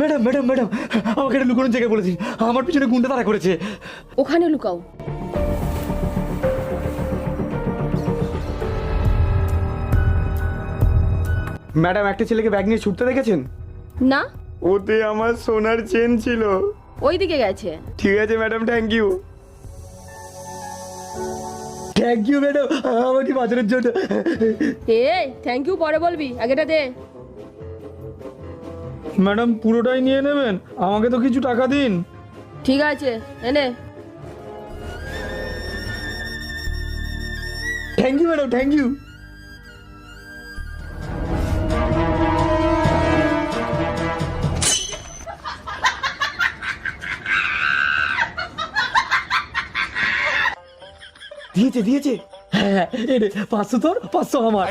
Madam madam madam, আমাকে একটা লুকানোর জায়গায় বলেছেন, আমার পিছনে গুন্ডা তারা করেছে। ওখানে লুকাও। ম্যাডাম, একটা ছেলেকে ব্যাগ নিয়ে ছুটতে দেখেছেন? না, ওতে আমার সোনার চেন ছিল। ওইদিকে গেছে। ঠিক আছে madam, thank you. Thank you madam, আমাকে বাঁচানোর জন্য। এই থ্যাংক ইউ পরে বলবি, আগেটা দে। ম্যাডাম, পুরোটাই নিয়ে নেবেন? আমাকে তো কিছু টাকা দিন। ঠিক আছে, এনে। Thank you madam, thank you. দিয়েছে দিয়েছে। হ্যাঁ, 500 তোর, 500 আমার।